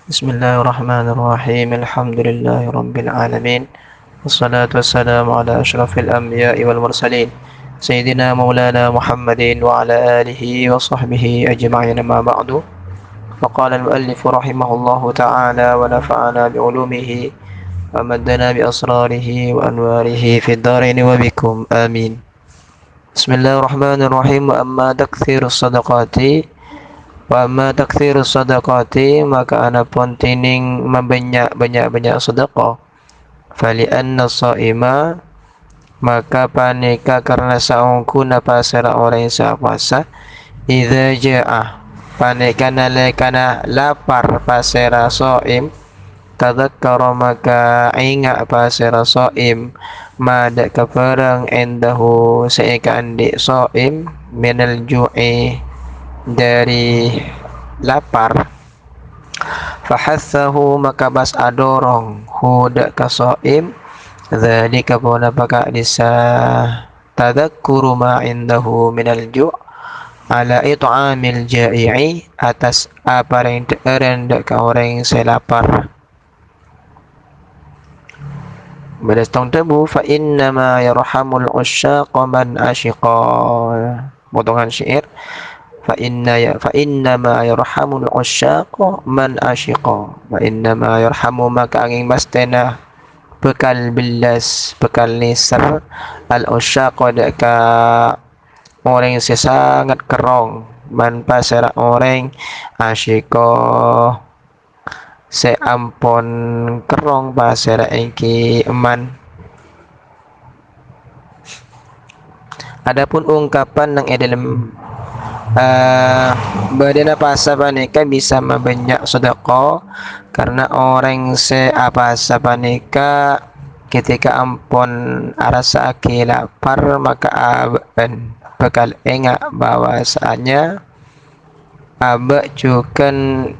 Bismillahirrahmanirrahim. Alhamdulillahi rabbil alamin. Wassalatu wassalamu ala asyrafil anbiya'i wal mursalin. Sayyidina Maulana Muhammadin wa ala alihi wa sahbihi ajma'in, ma ba'du. Faqala al-muallif rahimahullahu ta'ala wa nafa'ana bi'ulumihi wa maddana bi asrarihi wa anwarihi fid dharain wa bikum amin. Bismillahirrahmanirrahim. Wa amma takthirus sadaqati, maka anapun tining banyak sedekah. Fali anna shaima, maka panika karena saungku napasara orang yang puasa. Idza jaa, panika nalekana lapar pasera shaim. Tadhakkara, maka ingat pasera shaim mada kafarang endahu seika andi shaim minal ju'i, dari lapar. Fahassahu, maka bas adorong huda kasoim dzalika puna paka disa tadzakkuru ma indahu minal ju' ala it'amil ja'i'i, atas apa yang rendah ke orang yang lapar. Berestong tebu fa inna ma yarhamul usyaqa man asyiqa. Potongan syair. Fa inna ma yarhamul usyaqa man asyiqa. Fa inna ma yarhamu, maka angin mastena bekal bilas, bekal nisar al usyaqa deka orang yang sangat kerong, man pasara orang asyiqa seampun kerong pasara engki man. Adapun ungkapan nang dalam badana pasa panika bisa membanyak sedekah, karena orang pasa panika ketika ampun arasa aki lapar, maka aban bakal ingat bahwasanya abak juga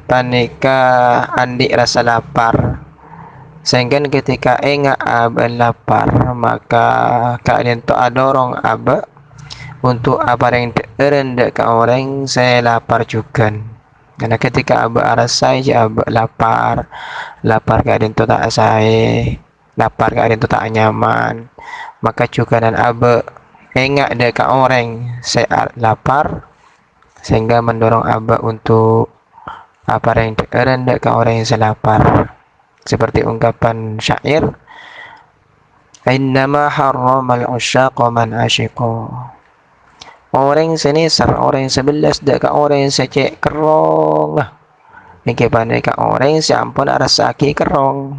panika andi rasa lapar, sehingga ketika ingat aban lapar, maka kalian tu adorong abak untuk apa yang rendah ke orang saya lapar juga. Karena ketika abak arasai abak lapar keadaan tu tak saya lapar, keadaan tu tak nyaman, maka juga dan abak ingat dek orang saya lapar, sehingga mendorong abak untuk apa yang rendah ke orang yang saya lapar. Seperti ungkapan syair, innama harramal usyaqa man asyiqa. Orang senisar, orang sebelas dekat orang yang secek kerong lah. Niki panika orang yang sampun arasa aki kerong.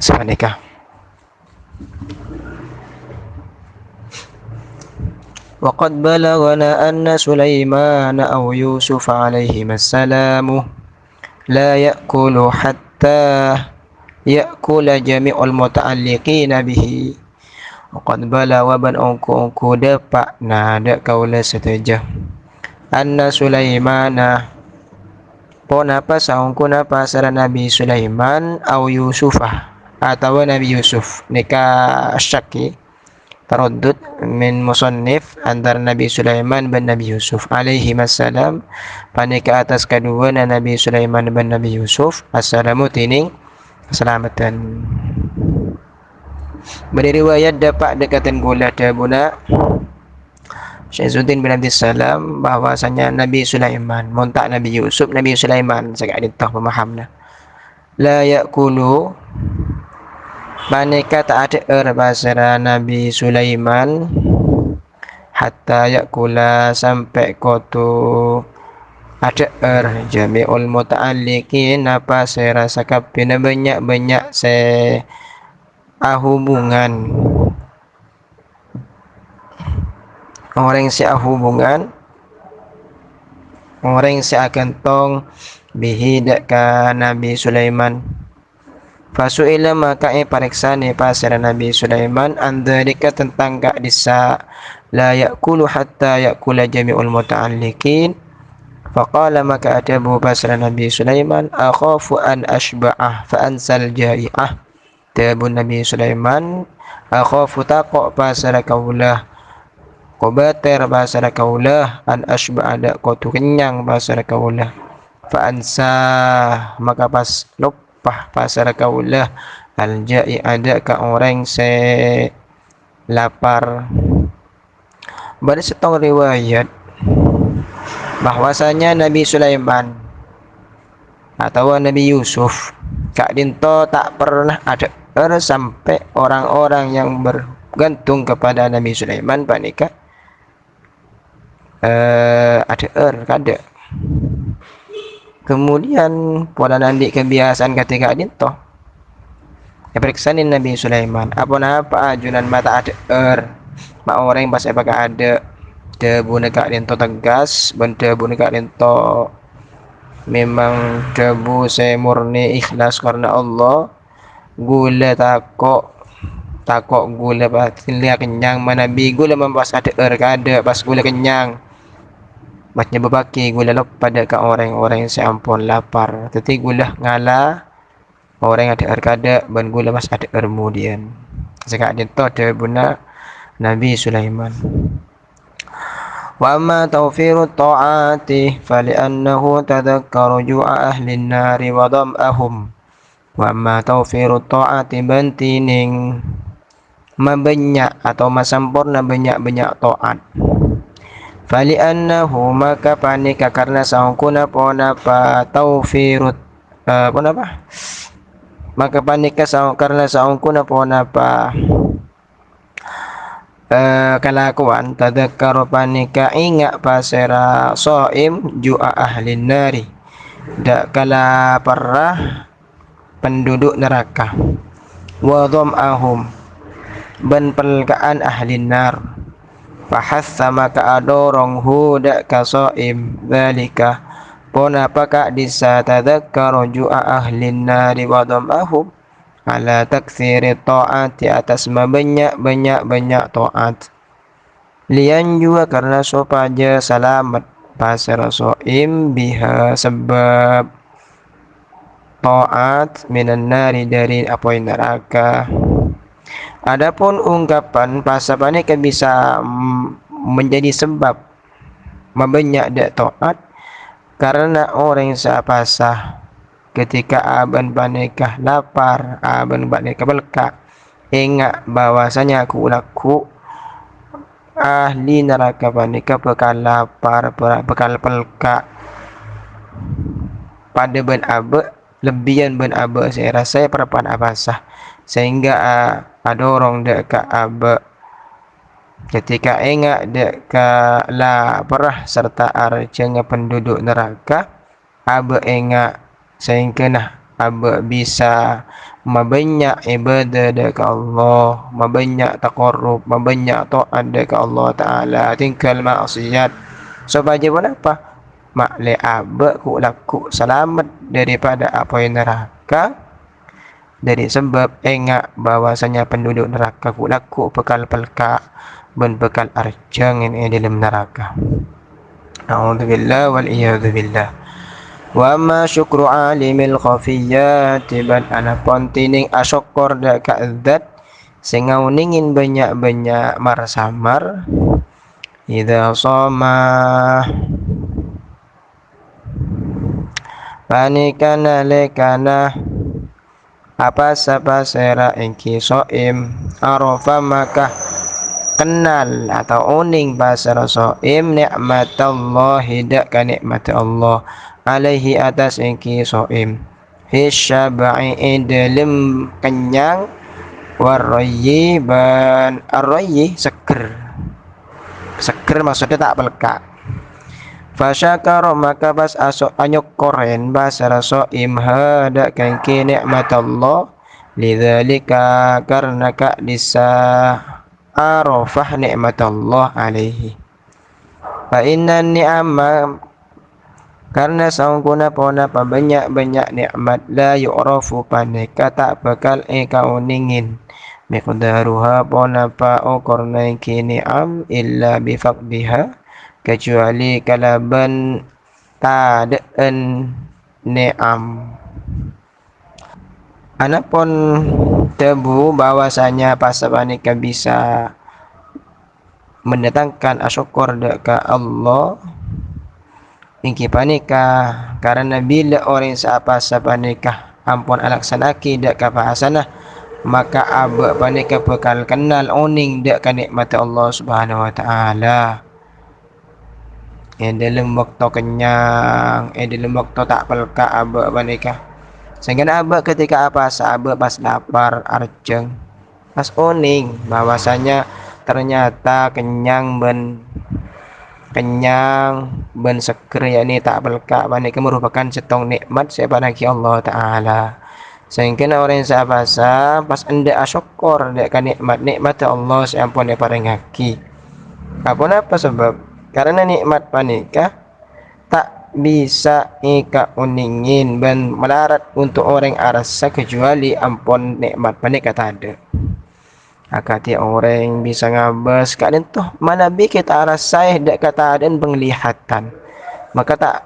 Sepanika. Wa qad balaghana anna Sulaiman aw Yusuf alaihi assalamu la ya'kulu hatta ya'kula jami'ul muta'alliqina bihi. Qad bala wa ban ongku dapat nada kaula setuju anna Sulaimana pon apa saungku napa sara Nabi Sulaiman au Yusufah, atau Nabi Yusuf. Nika syaki taraddud min musannif antara Nabi Sulaiman dan Nabi Yusuf alaihi assalam. Panika atas kedua Nabi Sulaiman dan Nabi Yusuf assalamu tining keselamatan. Beriwayat dapat dekatan gula tabuna Syaizuddin bin Abdul Salam bahwasanya Nabi Sulaiman montak Nabi Yusuf, Nabi Sulaiman sangat ditah pemahamna la yakulu, maneka tak ada basara Nabi Sulaiman hatta yakula, sampai kotu ada jami'ul muta'alliqin, apa saya rasa kapina banyak saya hubungan orang yang hubungan orang yang akan tong bihi deka Nabi Sulaiman. Fasu'ila, maka pariksa ni pasara Nabi Sulaiman andalika tentang gak disa la yakulu hatta yakula jami'ul muta'alliqin. Faqala, maka adabu pasara Nabi Sulaiman akhafu an ashba'ah fa ansal jai'ah. Tabun Nabi Sulaiman akhafu taqo pasara kaulah Kobater bahasa kaulah an asba'ada kotu kenyang bahasa kaulah Fa'ansa maka pas lupa pasar kaulah al-ja'i ada ka orang se lapar. Pada setong riwayat bahwasanya Nabi Sulaiman atau Nabi Yusuf Kak Dinto tak pernah ada sampai orang-orang yang bergantung kepada Nabi Sulaiman panika ada kada. Kemudian pola nanti kebiasaan ketika Dinto periksain Nabi Sulaiman apa ajunan mata ada mak orang pas apakah ada debu nekak Dinto tegas debu nekak Dinto memang debu saya murni ikhlas karena Allah gula takok gula batin lihat kenyang mana bi gula mempas ada kada pas gula kenyang macam berbaki gula lop pada ke orang-orang yang seampun lapar tetapi gula ngalah orang ada kada ban gula mas ada kemudian sekarang itu ada buna Nabi Sulaiman. Wa amma tawfiru ta'ati fali'annahu tadhakkaru ju'a ahli an-nari wa dham'ahum. Wa amma tawfiru ta'ati bantining mabanyak atau masampurna banyak-banyak ta'at. Fali'annahu maka panika karena saungkuna pona pa tawfiru maka panika karena saungkuna pona pa kelakuan tadzakkar panika ingat pasera soim ju'a ahli nari dak kala parah penduduk neraka wa dham'ahum ban pelkaan ahli nar fahassa maka adorong hudak ka soim dzalika pon apakah disa tadzakkar ju'a ahli nari wa dham'ahum ala taktsiri ta'ati atas banyak ta'at lian juga karena supaya selamat pasar soim biha sebab ta'at minan nari dari api neraka. Adapun ungkapan pasapane kan bisa menjadi sebab membanyak dak ta'at karena orang sapasah ketika aban panikah lapar aban panikah belka ingat bahwasanya aku laku ahli neraka panikah bekal lapar bekal belka pada ben abe lebihan ben abe saya rasa perpan abasah sehingga ada orang dek abe ketika ingat dek lapar serta arjanya penduduk neraka abe ingat sehingga nah abe bisa mabanyak ibadah dekat Allah mabanyak taqarrub mabanyak taat dekat Allah Ta'ala tinggal maksiat supaya apa makle abe ku laku selamat daripada apa yang neraka dari sebab ingat bahwasanya penduduk neraka ku laku bekal pelka ben bekal arjang ini dalam neraka. A'udzubillah wal iyadzu billah. Wa ma syukru alimil khafiyati ban ana pontining asyukur dak kadzat sing ngauningin banyak-banyak marsamar idza sama panikana lekana apa sapasera engki soim arafa maka kenal atau uning pasar soim nikmatallahi dak ka nikmat Allah alaihi atas engki soim hisyabai dalam kenyang warayyi ban arayyi seger maksudnya tak pelka fasyakara maka pas asok anyok koren basara soim hada kengki nikmat Allah lidzalika karena ka disa arafah nikmat Allah alaihi fa inna ni'ama karena saungkuna pona banyak nikmat la yu'rafu panika tak bakal kau ningin miqdaruha pona pa ukurna kini illa bifaqdiha kecuali kalaban tadaan ni'am. Anapun tebu bahwasanya pasabanika bisa mendatangkan asyukur ke Allah ingki panikah, karena bila orang seapa sapanikah ampun alaksanaki dak kapahasanah, maka aba panikah bekal kenal oning dak nikmat Allah Subhanahu wa taala. Dalam waktu kenyang, dalam waktu tak pelka aba panikah. Sehingga aba ketika apa aba pas lapar arjeng, pas oning bahwasanya ternyata kenyang ben seger, yakni tak belka panika merupakan setong nikmat sepanaki Allah taala. Sehingga orang yang sabasa pas anda syukur dak kan nikmat Allah seampun dia parengaki. Apa sebab? Karena nikmat panika tak bisa ika uningin dan melarat untuk orang arasa kecuali ampun nikmat panika tak ada. Akati orang bisa ngabas kadang tuh mana bi kita rasai dak kata dan penglihatan, maka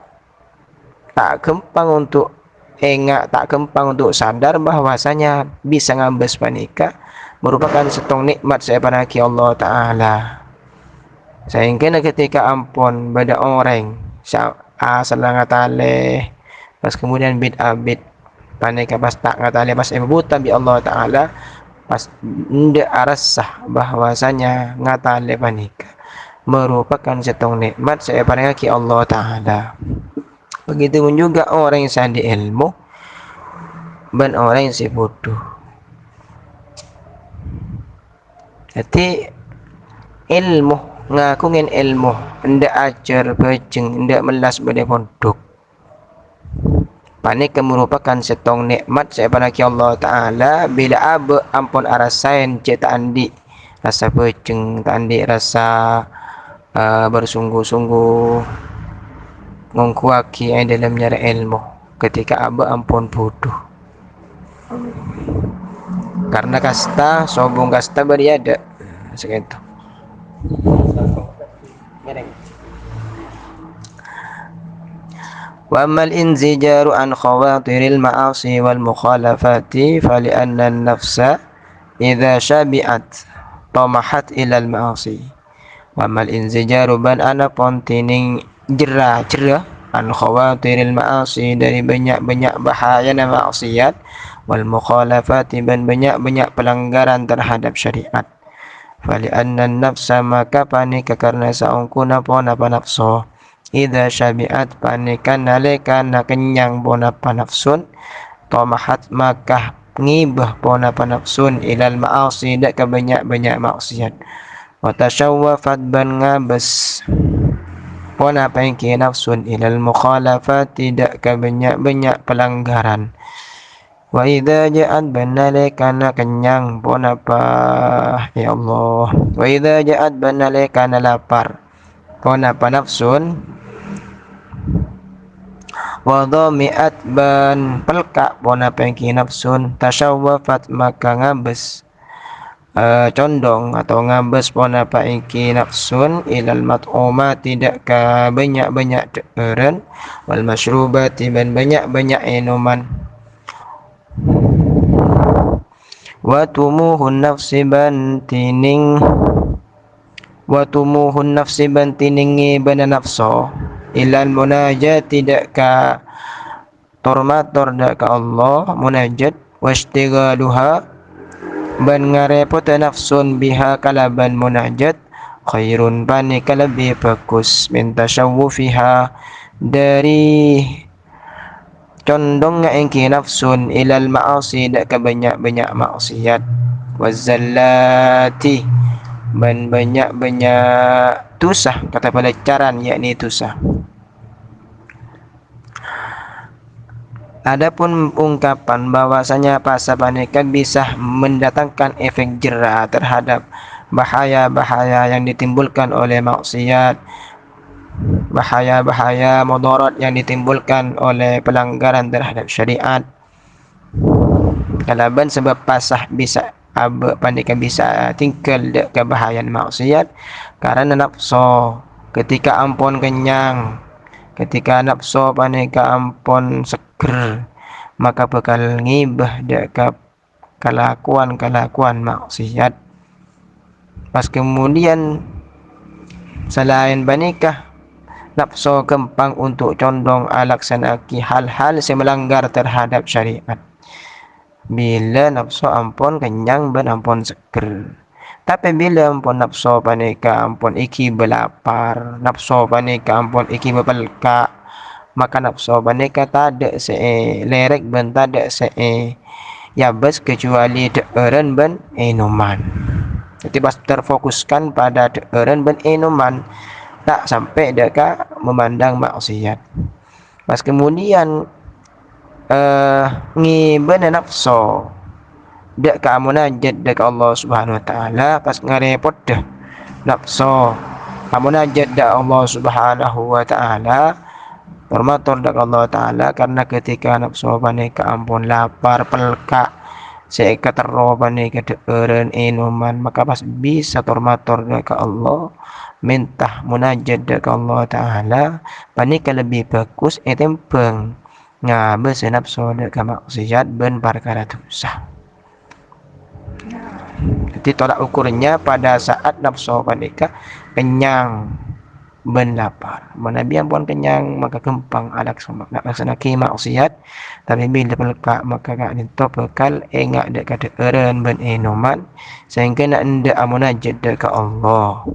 tak kempang untuk tak kempang untuk sadar bahwasanya bisa ngabas panika merupakan setong nikmat sepanaki Allah taala. Sehingga ketika ampun pada orang salah ngatale pas kemudian bid panika pas tak ngatale pas buta bi Allah taala, pas ndak arasah bahwasanya ngatale panika merupakan setong nikmat sepanaki Allah taala. Begitu pun juga orang yang sandi ilmu dan orang yang si bodoh. Jadi ilmu ngaku ngin ilmu ndak ajar bejeng ndak melas pada pondok. Panik merupakan setong nikmat sepanaki Allah taala bila abe ampun arasain cek andi rasa bejeng andi rasa bersungguh-sungguh ngongkuaki dalam nyari ilmu ketika abe ampun bodoh. Karena kasta sobong kasta beriada segitu. وأما الانزجار عن خواطر المعاصي والمخالفات فلأن النفس إذا شبعت طمحت إلى المعاصي. وأما الانزجار بان أنا pontining jera an khawatiril ma'asi dari banyak bahaya dan maksiat, wal mukhalafati dan banyak pelanggaran terhadap syariat. Fali anna nafsa maka panika karena saungkuna pona panafsu idza syabi'at panikan nalekana kenyang pona panafsun tomahat maka ngibah pona panafsun ilal ma'asi dak banyak maksiat wa tasyawwafat ban ngabas pona pengki nafsun ilal mukhalafat tidak banyak pelanggaran. Wa idza ja'at banalekana kenyang pona pa ya Allah. Wa idza ja'at banalekana lapar pona pa nafsun wa dhami'at ban pelka pona pengki nafsun tasyawwafat maka ngabes condong atau ngabes pona paiki nafsun ilal mat'umat tidak ka banyak deren wal masyrubati ban banyak minuman wa tumuhun nafsi bantiningi bana nafso ilal munajat tidak ka tormator dak ka Allah munajat wastighaluha ban ngarepot nafsun biha kalaban munajat khairun panika lebih bagus min tasyawufiha dari condong engki nafsun ilal ma'asi dak ka banyak maksiat wazallati ban banyak tusah kata pelajaran yakni tusah. Adapun ungkapan bahwasanya pasapanika bisa mendatangkan efek jera terhadap bahaya-bahaya yang ditimbulkan oleh maksiat, bahaya-bahaya mudarat yang ditimbulkan oleh pelanggaran terhadap syariat. Kalaban sebab pasah bisa panika bisa tinggal kebahayan maksiat karena nafsu ketika ampun kenyang, ketika nafsu panika ampun seger maka bakal ngibah dak kelakuan maksiat. Pas kemudian selain panika nafsu kempang untuk condong alaksanaki hal-hal yang melanggar terhadap syariat. Bila nafsu ampun kenyang ben ampun seger. Tapi bila ampun nafsu panika ampun iki belapar, nafsu panika ampun iki bepelka, maka nafsu panika tada se lerek ben tada se ya bes kecuali deeren ben inuman. Jadi pas terfokuskan pada deeren ben inuman, tak sampai deka memandang maksiat. Pas kemudian ngiben nafsu dak ka munajat dak Allah Subhanahu wa taala, pas ngarepot dah nafsu munajat dak Allah Subhanahu wa taala, hormator dak Allah taala, karena ketika nafsu panika ampun lapar pelka seika tero panika deeren inuman, maka pas bisa hormator dak Allah, minta munajat dak Allah taala, panika lebih bagus etempeng ngabe senapsu dak maksiat ben perkara dosa. Jadi tolak ukurnya pada saat nafsu panika kenyang ben lapar. Nabi ampun kenyang maka kempang laksanakan maksiat, tapi bila pelka maka gak nito bekal engak dak kada eren ben inuman sehingga nak ndak munajat dak Allah.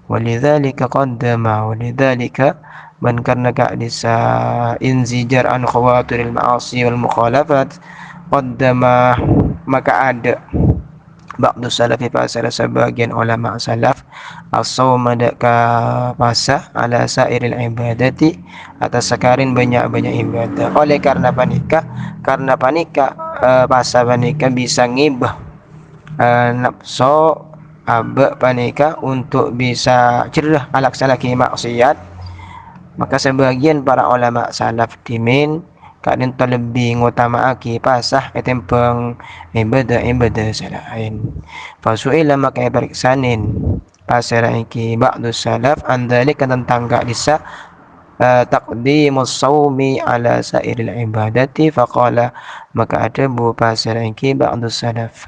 Walidzalika qaddama walidzalika man karena gak disa inzijar an khawatiril ma'asi wal mukhalafat qaddama, maka ada ba'du salafi pasal sebagian ulama salaf as-sawma daka pasa ala sairil ibadati atas sekarin banyak-banyak ibadah. Oleh karena panika pasa panika bisa ngibah nafsu abe panika untuk bisa cerah alaksanaki maksiat, maka sebagian para ulama salaf dimin kadin lebih ngutamaaki pasah etempeng ibadah selain. Fasuila maka periksanin pasara iki ba'du salaf andalika tentang gak bisa taqdimus sawmi ala sairil ibadati, faqala maka ada bu pasara iki ba'du salaf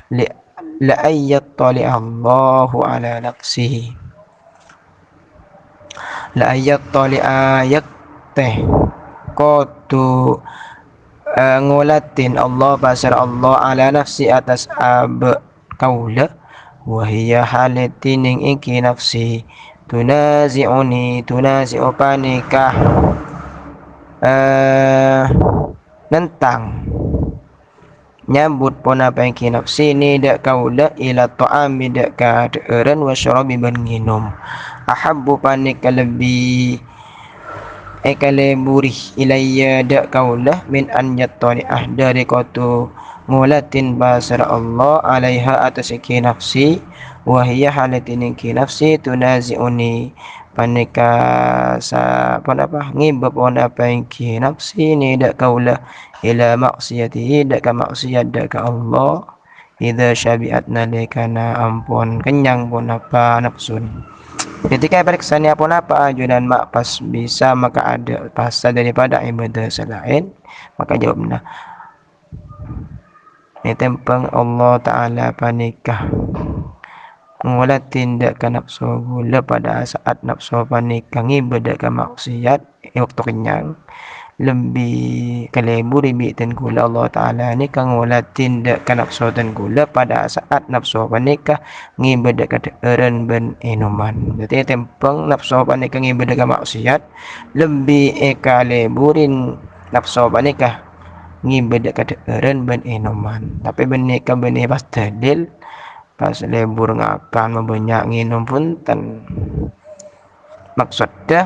la ayyat tali Allahu ala nafsihi, la ayat tali ayat teh kotu ngulatin Allah pasar Allah ala nafsi atas kaula, wahia halatining iki nafsi tunazi'uni tunazi'u panika nentang nyambut pun apa yang kinafsi ni dak kaula ila ta'ami dak ka deeren wa syarabi ban nginum, ahabbu panika lebih ekaleburi ilayya dak kaulah min an yattani dari qatu ngulatin basar Allah alaiha atas iki nafsi, wahia halatin iki nafsi tunazi'uni panika sa apa ngibab on apa iki nafsi ni dak kaulah ila maksiyatihi dak ka maksiat dak ka Allah, idza syabi'at nalikana ampun kenyang pun apa nafsun. Ketika periksa ni apa ajudan mak pas bisa maka ada pasal daripada ibadah selain, maka jawabna ni tempeng Allah Ta'ala panikah ngulat tindak ka nafsu gula pada saat nafsu panikah ngibadah ka maksiat waktu kenyang lebih kalebur ibitin gula Allah Ta'ala ni kang ngulat tindak ka nafsu dan gula pada saat nafsu panikah ngibadah ka deeren ben inuman. Jadi tempeng nafsu panikah ngibadah ka maksiat lebih kaleburin nafsu panikah ngibadah ka deeren ben inuman. Tapi benika benih pas dalil pas lebur ngakan membanyak nginum punten. Maksudnya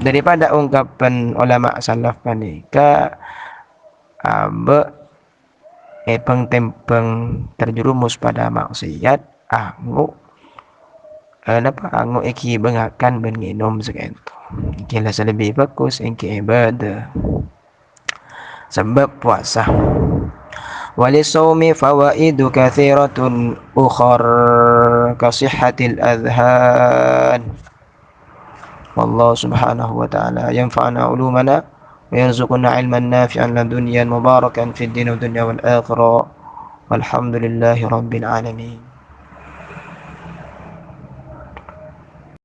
daripada ungkapan ulama salaf panika tempeng terjerumus pada maksiat angu iki bengakan ben nginum sekentu. Kila lebih bagus engki ibadah sebab puasa. Walisawmi fawaidu kathiratun ukhar kasihhatil adhan. Wallahu subhanahu wa ta'ala yanfa'ana ulumana wa yarzuqna ilman nafi'an ladunyan mubarakan fid din wa dunya wal akhirah walhamdulillahi rabbil alamin.